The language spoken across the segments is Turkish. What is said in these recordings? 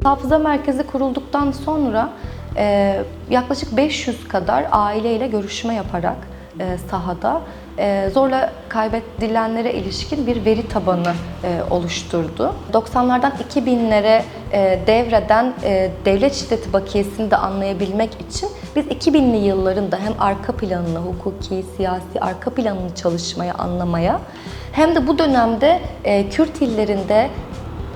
Hafıza merkezi kurulduktan sonra yaklaşık 500 kadar aileyle görüşme yaparak sahada zorla kaybedilenlere ilişkin bir veri tabanı oluşturdu. 90'lardan 2000'lere devreden devlet şiddeti bakiyesini de anlayabilmek için biz 2000'li yılların da hem arka planını, hukuki, siyasi arka planını çalışmaya, anlamaya hem de bu dönemde Kürt illerinde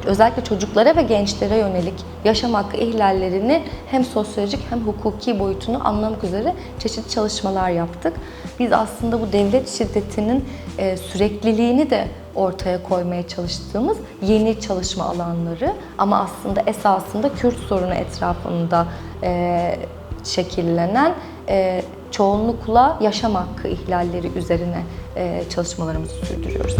özellikle çocuklara ve gençlere yönelik yaşam hakkı ihlallerini hem sosyolojik hem hukuki boyutunu anlamak üzere çeşitli çalışmalar yaptık. Biz aslında bu devlet şiddetinin sürekliliğini de ortaya koymaya çalıştığımız yeni çalışma alanları ama aslında esasında Kürt sorunu etrafında şekillenen çoğunlukla yaşam hakkı ihlalleri üzerine çalışmalarımızı sürdürüyoruz.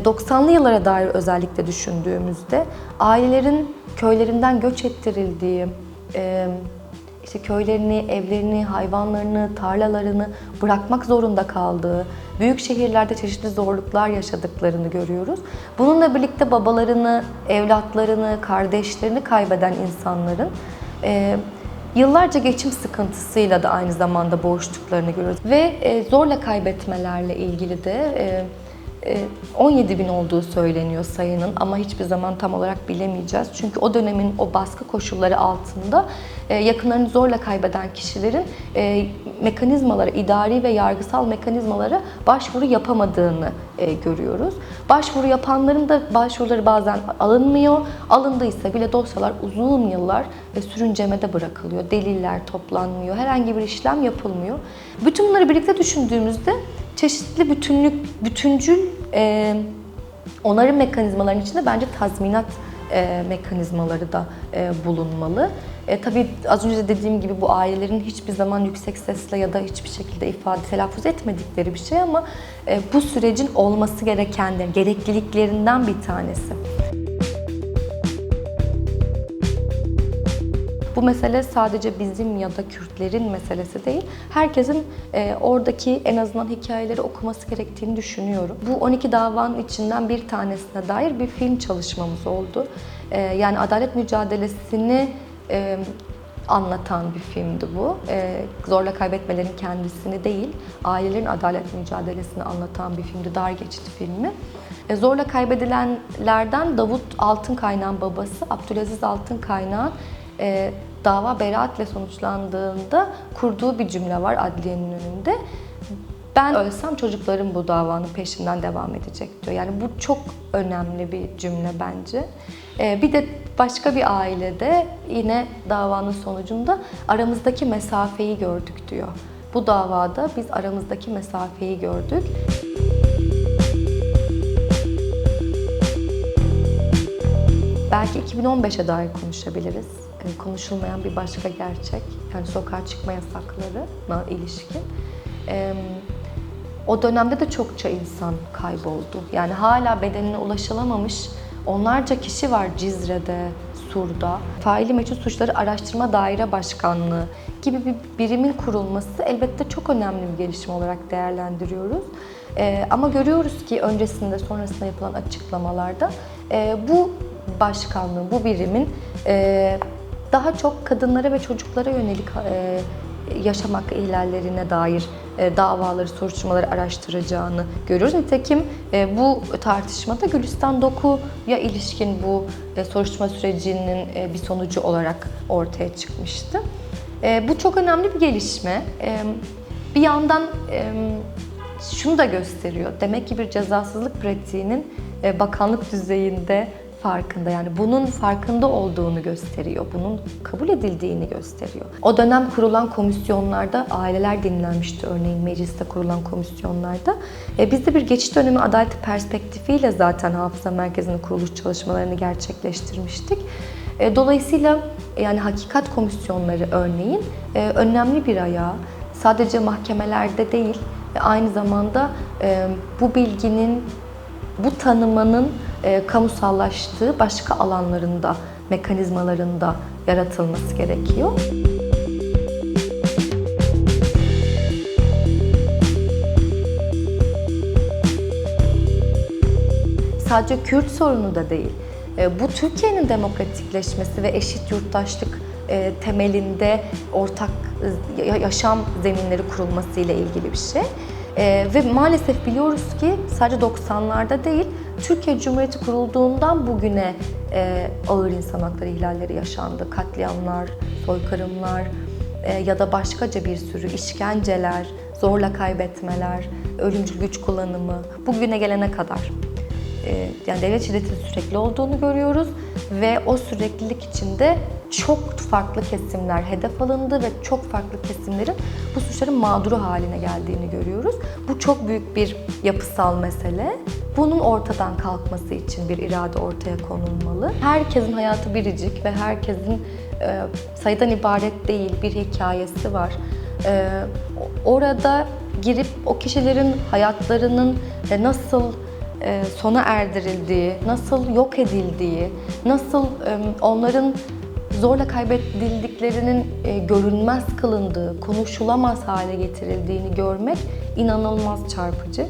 90'lı yıllara dair özellikle düşündüğümüzde ailelerin köylerinden göç ettirildiği, işte köylerini, evlerini, hayvanlarını, tarlalarını bırakmak zorunda kaldığı, büyük şehirlerde çeşitli zorluklar yaşadıklarını görüyoruz. Bununla birlikte babalarını, evlatlarını, kardeşlerini kaybeden insanların yıllarca geçim sıkıntısıyla da aynı zamanda boğuştuklarını görüyoruz. Ve zorla kaybetmelerle ilgili de 17 bin olduğu söyleniyor sayının ama hiçbir zaman tam olarak bilemeyeceğiz. Çünkü o dönemin o baskı koşulları altında yakınlarını zorla kaybeden kişilerin mekanizmalara, idari ve yargısal mekanizmalara başvuru yapamadığını görüyoruz. Başvuru yapanların da başvuruları bazen alınmıyor. Alındıysa bile dosyalar uzun yıllar sürüncemede bırakılıyor. Deliller toplanmıyor. Herhangi bir işlem yapılmıyor. Bütün bunları birlikte düşündüğümüzde çeşitli bütüncül onarım mekanizmalarının içinde bence tazminat mekanizmaları da bulunmalı. Tabii az önce de dediğim gibi bu ailelerin hiçbir zaman yüksek sesle ya da hiçbir şekilde telaffuz etmedikleri bir şey ama bu sürecin olması gerekliliklerinden bir tanesi. Bu mesele sadece bizim ya da Kürtlerin meselesi değil. Herkesin oradaki en azından hikayeleri okuması gerektiğini düşünüyorum. Bu 12 davanın içinden bir tanesine dair bir film çalışmamız oldu. Yani adalet mücadelesini anlatan bir filmdi bu. Zorla kaybetmelerin kendisini değil, ailelerin adalet mücadelesini anlatan bir filmdi, Dar Geçit filmi. Zorla kaybedilenlerden Davut Altınkaynak babası, Abdülaziz Altınkaynak dava beraatle sonuçlandığında kurduğu bir cümle var adliyenin önünde. Ben ölsem çocuklarım bu davanın peşinden devam edecek diyor. Yani bu çok önemli bir cümle bence. Bir de başka bir ailede yine davanın sonucunda aramızdaki mesafeyi gördük diyor. Bu davada biz aramızdaki mesafeyi gördük. Belki 2015'e dair konuşabiliriz. Konuşulmayan bir başka gerçek, yani sokağa çıkma yasaklarına ilişkin. O dönemde de çokça insan kayboldu. Yani hala bedenine ulaşılamamış onlarca kişi var Cizre'de, Sur'da. Faili meçhul suçları araştırma daire başkanlığı gibi bir birimin kurulması elbette çok önemli bir gelişme olarak değerlendiriyoruz. Ama görüyoruz ki öncesinde sonrasında yapılan açıklamalarda bu başkanlığın, bu birimin daha çok kadınlara ve çocuklara yönelik yaşam hakkı ihlallerine dair davaları, soruşturmaları araştıracağını görüyoruz. Nitekim bu tartışmada Gülistan Doku'ya ilişkin bu soruşturma sürecinin bir sonucu olarak ortaya çıkmıştı. Bu çok önemli bir gelişme. Bir yandan şunu da gösteriyor. Demek ki bir cezasızlık pratiğinin bakanlık düzeyinde farkında, yani bunun farkında olduğunu gösteriyor, bunun kabul edildiğini gösteriyor. O dönem kurulan komisyonlarda aileler dinlenmişti, örneğin mecliste kurulan komisyonlarda. Biz de bir geçiş dönemi adaleti perspektifiyle zaten Hafıza Merkezi'nin kuruluş çalışmalarını gerçekleştirmiştik. Dolayısıyla yani hakikat komisyonları örneğin önemli bir ayağı, sadece mahkemelerde değil, aynı zamanda bu bilginin, bu tanımanın kamusallaştığı başka alanlarında, mekanizmalarında yaratılması gerekiyor. sadece Kürt sorunu da değil. Bu Türkiye'nin demokratikleşmesi ve eşit yurttaşlık temelinde ortak yaşam zeminleri kurulması ile ilgili bir şey. Ve maalesef biliyoruz ki sadece 90'larda değil, Türkiye Cumhuriyeti kurulduğundan bugüne ağır insan hakları ihlalleri yaşandı. Katliamlar, soykırımlar ya da başkaca bir sürü işkenceler, zorla kaybetmeler, ölümcül güç kullanımı bugüne gelene kadar. Yani devlet şiddetinin sürekli olduğunu görüyoruz ve o süreklilik içinde çok farklı kesimler hedef alındı ve çok farklı kesimlerin bu suçların mağduru haline geldiğini görüyoruz. Bu çok büyük bir yapısal mesele. Bunun ortadan kalkması için bir irade ortaya konulmalı. Herkesin hayatı biricik ve herkesin sayıdan ibaret değil bir hikayesi var. Orada girip o kişilerin hayatlarının nasıl sona erdirildiği, nasıl yok edildiği, nasıl onların zorla kaybedildiklerinin görünmez kılındığı, konuşulamaz hale getirildiğini görmek inanılmaz çarpıcı.